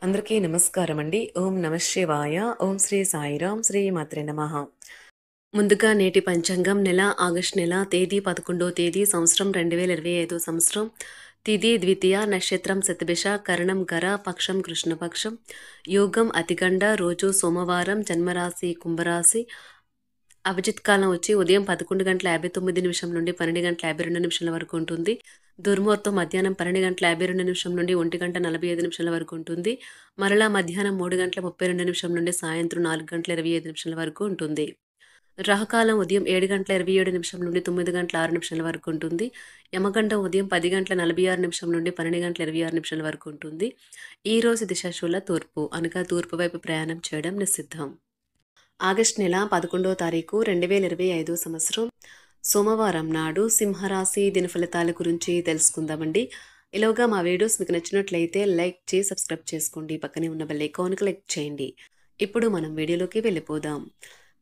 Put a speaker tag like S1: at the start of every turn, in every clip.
S1: అందరికీ నమస్కారం అండి. ఓం నమః శివాయ. ఓం శ్రీ సాయిరాం. శ్రీ మాత్రే నమః. ముందుగా నేటి పంచాంగం నెల ఆగస్టు నెల తేదీ 11వ తేదీ సంవత్సరం 2025 సంవత్సరం. తిథి ద్వితీయ, నక్షత్రం శతభిష, కరణం గర, పక్షం కృష్ణపక్షం, యోగం అతిగండ, రోజు సోమవారం, జన్మరాశి కుంభరాశి. అభిజిత్ కాలం వచ్చి ఉదయం 11:59 నుండి 12:52 వరకు ఉంటుంది. దుర్ముహూర్తం మధ్యాహ్నం 12:52 నుండి 1:45 వరకు ఉంటుంది. మరలా మధ్యాహ్నం 3:32 నుండి సాయంత్రం 4:25 వరకు ఉంటుంది. రాహుకాలం ఉదయం 7:27 నుండి 9:06 వరకు ఉంటుంది. యమగండం ఉదయం 10:46 నుండి 12:26 వరకు ఉంటుంది. ఈ రోజు దిశాశూల తూర్పు అనగా తూర్పు వైపు ప్రయాణం చేయడం నిషిద్ధం. ఆగస్టు నెల 11వ తారీఖు 2025 సంవత్సరం సోమవారం నాడు సింహరాశి దినఫలితాల గురించి తెలుసుకుందామండి. ఇలాగా మా వీడియోస్ మీకు నచ్చినట్లయితే లైక్ చేసి సబ్స్క్రైబ్ చేసుకోండి. పక్కనే ఉన్న బెల్ ఐకాన్ క్లిక్ చేయండి. ఇప్పుడు మనం వీడియోలోకి వెళ్ళిపోదాం.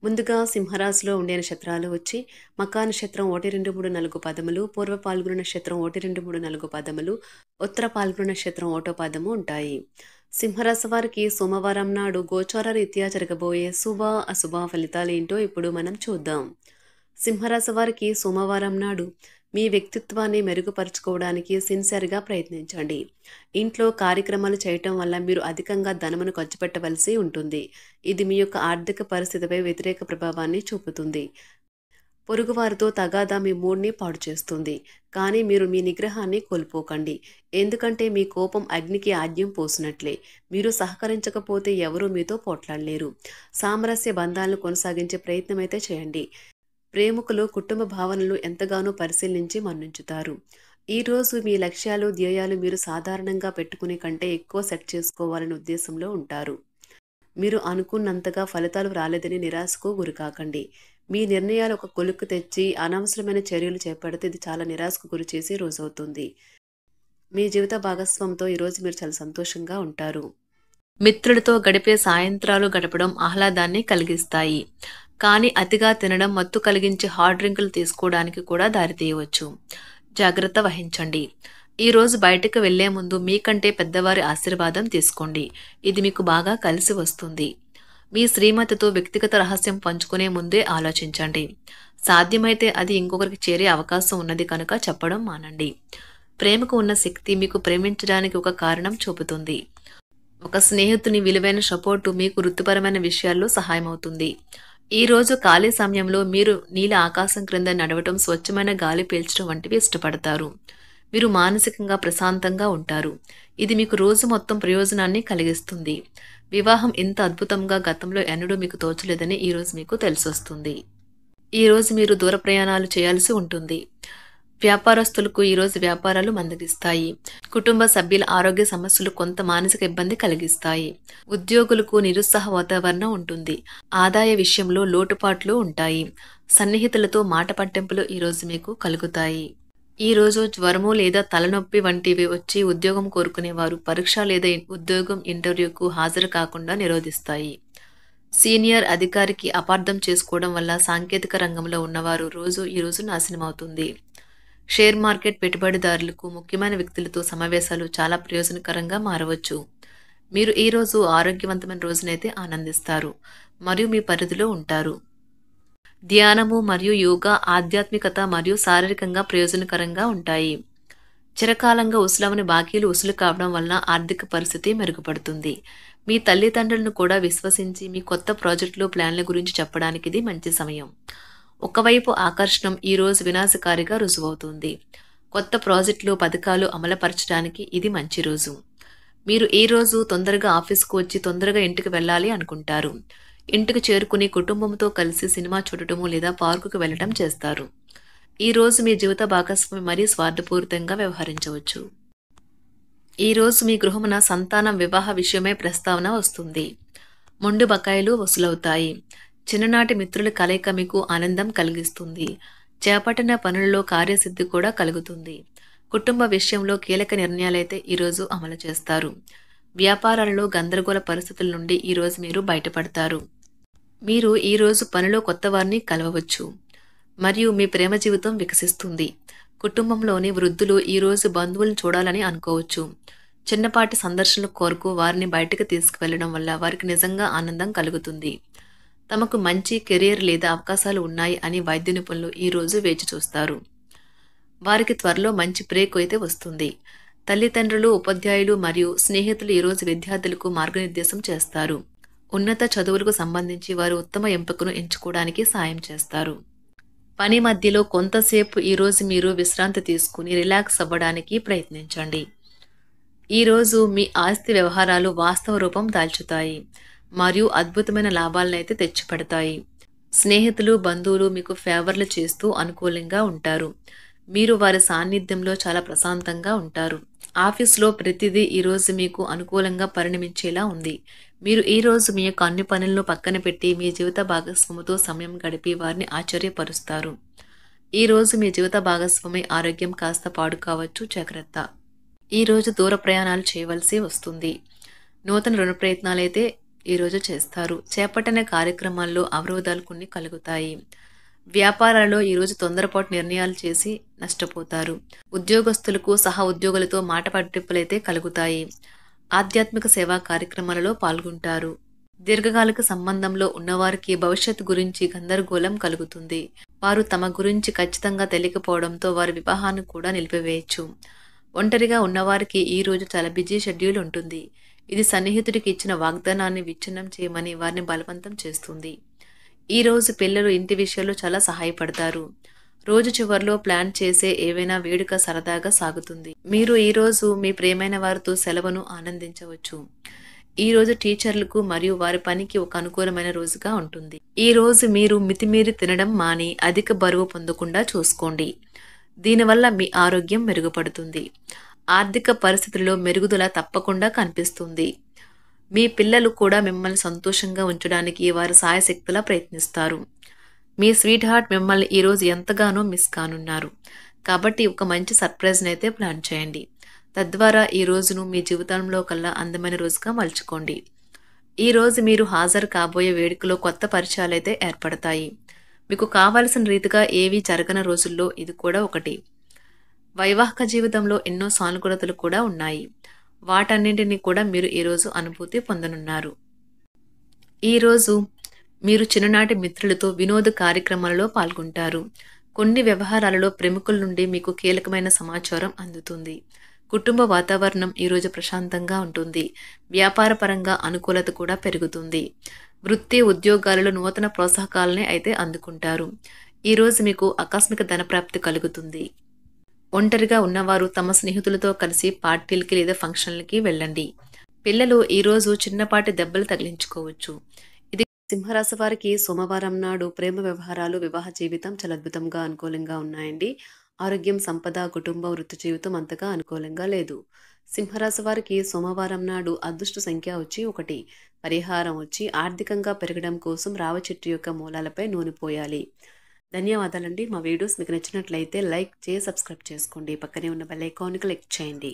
S1: ముందుగా సింహరాశిలో ఉండే నక్షత్రాలు వచ్చి మకా నక్షత్రం 1, 2, 3, 4 పదములు, పూర్వ పాల్గొన నక్షత్రం 1, 2, 3, 4 పదములు, ఉత్తర పాల్గొన నక్షత్రం 1వ పదము ఉంటాయి. సింహరాశి వారికి సోమవారం నాడు గోచార రీత్యా జరగబోయే శుభ అశుభ ఫలితాలు ఏంటో ఇప్పుడు మనం చూద్దాం. సింహరాశి వారికి సోమవారం నాడు మీ వ్యక్తిత్వాన్ని మెరుగుపరుచుకోవడానికి సిన్సియర్గా ప్రయత్నించండి. ఇంట్లో కార్యక్రమాలు చేయటం వల్ల మీరు అధికంగా ధనమును ఖర్చు పెట్టవలసి ఉంటుంది. ఇది మీ యొక్క ఆర్థిక పరిస్థితిపై వ్యతిరేక ప్రభావాన్ని చూపుతుంది. పొరుగువారితో తగాదా మీ మూడ్ని పాడు చేస్తుంది. కానీ మీరు మీ నిగ్రహాన్ని కోల్పోకండి. ఎందుకంటే మీ కోపం అగ్నికి ఆజ్యం పోసినట్లే. మీరు సహకరించకపోతే ఎవరూ మీతో పోట్లాడలేరు. సామరస్య బంధాలను కొనసాగించే ప్రయత్నం అయితే చేయండి. ప్రేమికులు కుటుంబ భావనలు ఎంతగానో పరిశీలించి మన్నించుతారు. ఈరోజు మీ లక్ష్యాలు ధ్యేయాలు మీరు సాధారణంగా పెట్టుకునే కంటే ఎక్కువ సెట్ చేసుకోవాలనే ఉద్దేశంలో ఉంటారు. మీరు అనుకున్నంతగా ఫలితాలు రాలేదని నిరాశకు గురికాకండి. మీ నిర్ణయాలు ఒక కొలుక్కు తెచ్చి అనవసరమైన చర్యలు చేపడితే ఇది చాలా నిరాశకు గురి చేసే రోజు అవుతుంది. మీ జీవిత భాగస్వామితో ఈరోజు మీరు చాలా సంతోషంగా ఉంటారు. మిత్రులతో గడిపే సాయంత్రాలు గడపడం ఆహ్లాదాన్ని కలిగిస్తాయి. కానీ అతిగా తినడం మత్తు కలిగించే హార్డ్ డ్రింకులు తీసుకోవడానికి కూడా దారితీయవచ్చు. జాగ్రత్త వహించండి. ఈరోజు బయటకు వెళ్లే ముందు మీకంటే పెద్దవారి ఆశీర్వాదం తీసుకోండి. ఇది మీకు బాగా కలిసి వస్తుంది. మీ శ్రీమతితో వ్యక్తిగత రహస్యం పంచుకునే ముందే ఆలోచించండి. సాధ్యమైతే అది ఇంకొకరికి చేరే అవకాశం ఉన్నది కనుక చెప్పడం మానండి. ప్రేమకు ఉన్న శక్తి మీకు ప్రేమించడానికి ఒక కారణం చూపుతుంది. ఒక స్నేహితుని విలువైన సపోర్టు మీకు వృత్తిపరమైన విషయాల్లో సహాయమవుతుంది. ఈ రోజు ఖాళీ సమయంలో మీరు నీల ఆకాశం క్రింద నడవటం, స్వచ్ఛమైన గాలి పీల్చడం వంటివి ఇష్టపడతారు. మీరు మానసికంగా ప్రశాంతంగా ఉంటారు. ఇది మీకు రోజు మొత్తం ప్రయోజనాన్ని కలిగిస్తుంది. వివాహం ఇంత అద్భుతంగా గతంలో ఎన్నడూ మీకు తోచలేదని ఈరోజు మీకు తెలిసొస్తుంది. ఈరోజు మీరు దూర ప్రయాణాలు చేయాల్సి ఉంటుంది. వ్యాపారస్తులకు ఈరోజు వ్యాపారాలు మందగిస్తాయి. కుటుంబ సభ్యుల ఆరోగ్య సమస్యలు కొంత మానసిక ఇబ్బంది కలిగిస్తాయి. ఉద్యోగులకు నిరుత్సాహ వాతావరణం ఉంటుంది. ఆదాయ విషయంలో లోటుపాట్లు ఉంటాయి. సన్నిహితులతో మాట పట్టింపులు ఈరోజు మీకు కలుగుతాయి. ఈ రోజు జ్వరము లేదా తలనొప్పి వంటివి వచ్చి ఉద్యోగం కోరుకునేవారు పరీక్ష లేదా ఉద్యోగం ఇంటర్వ్యూకు హాజరు కాకుండా నిరోధిస్తాయి. సీనియర్ అధికారికి అపార్థం చేసుకోవడం వల్ల సాంకేతిక రంగంలో ఉన్నవారు ఈరోజు నాశనమవుతుంది. షేర్ మార్కెట్ పెట్టుబడిదారులకు ముఖ్యమైన వ్యక్తులతో సమావేశాలు చాలా ప్రయోజనకరంగా మారవచ్చు. మీరు ఈరోజు ఆరోగ్యవంతమైన రోజునైతే ఆనందిస్తారు మరియు మీ పరిధిలో ఉంటారు. ధ్యానము మరియు యోగా ఆధ్యాత్మికత మరియు శారీరకంగా ప్రయోజనకరంగా ఉంటాయి. చిరకాలంగా ఉసులవని బాకీలు ఉసులు కావడం వలన ఆర్థిక పరిస్థితి మెరుగుపడుతుంది. మీ తల్లిదండ్రులను కూడా విశ్వసించి మీ కొత్త ప్రాజెక్టులు ప్లాన్ల గురించి చెప్పడానికి ఇది మంచి సమయం. ఒకవైపు ఆకర్షణం ఈరోజు వినాశకారిగా రుజువవుతుంది. కొత్త ప్రాజెక్టులు పథకాలు అమలుపరచడానికి ఇది మంచి రోజు. మీరు ఈ రోజు తొందరగా ఆఫీస్కు వచ్చి తొందరగా ఇంటికి వెళ్ళాలి అనుకుంటారు. ఇంటికి చేరుకుని కుటుంబంతో కలిసి సినిమా చూడటము లేదా పార్కుకు వెళ్లడం చేస్తారు. ఈ రోజు మీ జీవిత భాగస్వామి మరీ స్వార్థపూరితంగా వ్యవహరించవచ్చు. ఈ రోజు మీ గృహమున సంతానం వివాహ విషయమై ప్రస్తావన వస్తుంది. మొండి బకాయిలు వసూలవుతాయి. చిన్ననాటి మిత్రుల కలయిక మీకు ఆనందం కలిగిస్తుంది. చేపట్టిన పనులలో కార్యసిద్ధి కూడా కలుగుతుంది. కుటుంబ విషయంలో కీలక నిర్ణయాలైతే ఈరోజు అమలు చేస్తారు. వ్యాపారాలలో గందరగోళ పరిస్థితుల నుండి ఈరోజు మీరు బయటపడతారు. మీరు ఈరోజు పనిలో కొత్త వారిని కలవవచ్చు మరియు మీ ప్రేమ జీవితం వికసిస్తుంది. కుటుంబంలోని వృద్ధులు ఈరోజు బంధువులను చూడాలని అనుకోవచ్చు. చిన్నపాటి సందర్శనల కొరకు వారిని బయటకు తీసుకువెళ్ళడం వల్ల వారికి నిజంగా ఆనందం కలుగుతుంది. తమకు మంచి కెరియర్ లేదా అవకాశాలు ఉన్నాయి అని వైద్య నిపుణులు ఈ రోజు వేచి చూస్తారు. వారికి త్వరలో మంచి బ్రేక్ అయితే వస్తుంది. తల్లిదండ్రులు, ఉపాధ్యాయులు మరియు స్నేహితులు ఈరోజు విద్యార్థులకు మార్గనిర్దేశం చేస్తారు. ఉన్నత చదువులకు సంబంధించి వారు ఉత్తమ ఎంపికను ఎంచుకోవడానికి సాయం చేస్తారు. పని మధ్యలో కొంతసేపు ఈరోజు మీరు విశ్రాంతి తీసుకుని రిలాక్స్ అవ్వడానికి ప్రయత్నించండి. ఈరోజు మీ ఆస్తి వ్యవహారాలు వాస్తవ రూపం దాల్చుతాయి మరియు అద్భుతమైన లాభాలనైతే తెచ్చిపెడతాయి. స్నేహితులు, బంధువులు మీకు ఫేవర్లు చేస్తూ అనుకూలంగా ఉంటారు. మీరు వారి సాన్నిధ్యంలో చాలా ప్రశాంతంగా ఉంటారు. ఆఫీసులో ప్రతిదీ ఈరోజు మీకు అనుకూలంగా పరిణమించేలా ఉంది. మీరు ఈరోజు మీ యొక్క అన్ని పనులను పక్కన పెట్టి మీ జీవిత భాగస్వామితో సమయం గడిపి వారిని ఆశ్చర్యపరుస్తారు. ఈరోజు మీ జీవిత భాగస్వామి ఆరోగ్యం కాస్త పాడు కావచ్చు, జాగ్రత్త. ఈరోజు దూర ప్రయాణాలు చేయవలసి వస్తుంది. నూతన రుణ ప్రయత్నాలైతే ఈరోజు చేస్తారు. చేపట్టిన కార్యక్రమాల్లో అవరోధాలు కొన్ని కలుగుతాయి. వ్యాపారాల్లో ఈరోజు తొందరపాటు నిర్ణయాలు చేసి నష్టపోతారు. ఉద్యోగస్తులకు సహా ఉద్యోగులతో మాట పట్టింపులైతే కలుగుతాయి. ఆధ్యాత్మిక సేవా కార్యక్రమాలలో పాల్గొంటారు. దీర్ఘకాలిక సంబంధంలో ఉన్నవారికి భవిష్యత్తు గురించి గందరగోళం కలుగుతుంది. వారు తమ గురించి ఖచ్చితంగా తెలియకపోవడంతో వారి వివాహాన్ని కూడా నిలిపివేయచ్చు. ఒంటరిగా ఉన్నవారికి ఈ రోజు చాలా బిజీ షెడ్యూల్ ఉంటుంది. ఇది సన్నిహితుడికి ఇచ్చిన వాగ్దానాన్ని విచ్ఛిన్నం చేయమని వారిని బలవంతం చేస్తుంది. ఈ రోజు పిల్లలు ఇంటి విషయాల్లో చాలా సహాయపడతారు. రోజు చివరిలో ప్లాన్ చేసే ఏవైనా వేడుక సరదాగా సాగుతుంది. మీరు ఈ రోజు మీ ప్రియమైన వారితో సెలవును ఆనందించవచ్చు. ఈ రోజు టీచర్లకు మరియు వారి పనికి ఒక అనుకూలమైన రోజుగా ఉంటుంది. ఈ రోజు మీరు మితిమీరి తినడం మాని అధిక బరువు పొందకుండా చూసుకోండి. దీనివల్ల మీ ఆరోగ్యం మెరుగుపడుతుంది. ఆర్థిక పరిస్థితుల్లో మెరుగుదల తప్పకుండా కనిపిస్తుంది. మీ పిల్లలు కూడా మిమ్మల్ని సంతోషంగా ఉంచడానికి వారి సాయశక్తులా ప్రయత్నిస్తారు. మీ స్వీట్ హార్ట్ మిమ్మల్ని ఈరోజు ఎంతగానో మిస్ కానున్నారు. కాబట్టి ఒక మంచి సర్ప్రైజ్ని అయితే ప్లాన్ చేయండి. తద్వారా ఈ రోజును మీ జీవితంలో కల్లా అందమైన రోజుగా మలుచుకోండి. ఈ రోజు మీరు హాజరు కాబోయే వేడుకలో కొత్త పరిచయాలు అయితే ఏర్పడతాయి. మీకు కావలసిన రీతిగా ఏవీ జరగని రోజుల్లో ఇది కూడా ఒకటి. వైవాహిక జీవితంలో ఎన్నో సానుకూలతలు కూడా ఉన్నాయి. వాటన్నింటినీ కూడా మీరు ఈరోజు అనుభూతి పొందనున్నారు. ఈరోజు మీరు చిన్ననాటి మిత్రులతో వినోద కార్యక్రమాలలో పాల్గొంటారు. కొన్ని వ్యవహారాలలో ప్రముఖుల నుండి మీకు కీలకమైన సమాచారం అందుతుంది. కుటుంబ వాతావరణం ఈరోజు ప్రశాంతంగా ఉంటుంది. వ్యాపారపరంగా అనుకూలత కూడా పెరుగుతుంది. వృత్తి, ఉద్యోగాలలో నూతన ప్రోత్సాహకాలని అయితే అందుకుంటారు. ఈరోజు మీకు ఆకస్మిక ధనప్రాప్తి కలుగుతుంది. ఒంటరిగా ఉన్నవారు తమ స్నేహితులతో కలిసి పార్టీలకి లేదా ఫంక్షన్లకి వెళ్ళండి. పిల్లలు ఈరోజు చిన్నపాటి దెబ్బలు తగిలించుకోవచ్చు. ఇది సింహరాశి వారికి సోమవారం నాడు ప్రేమ వ్యవహారాలు, వివాహ జీవితం చాలా అద్భుతంగా అనుకూలంగా ఉన్నాయండి. ఆరోగ్యం, సంపద, కుటుంబం, వృత్తి జీవితం అంతగా అనుకూలంగా లేదు. సింహరాశి వారికి సోమవారం నాడు అదృష్ట సంఖ్య వచ్చి 1. పరిహారం వచ్చి ఆర్థికంగా పెరగడం కోసం రావి చెట్టు యొక్క మూలాలపై నూనె పోయాలి. ధన్యవాదాలండి. మా వీడియోస్ మీకు నచ్చినట్లయితే లైక్ చేసి సబ్స్క్రైబ్ చేసుకోండి. పక్కనే ఉన్న బెల్ ఐకాన్ని క్లిక్ చేయండి.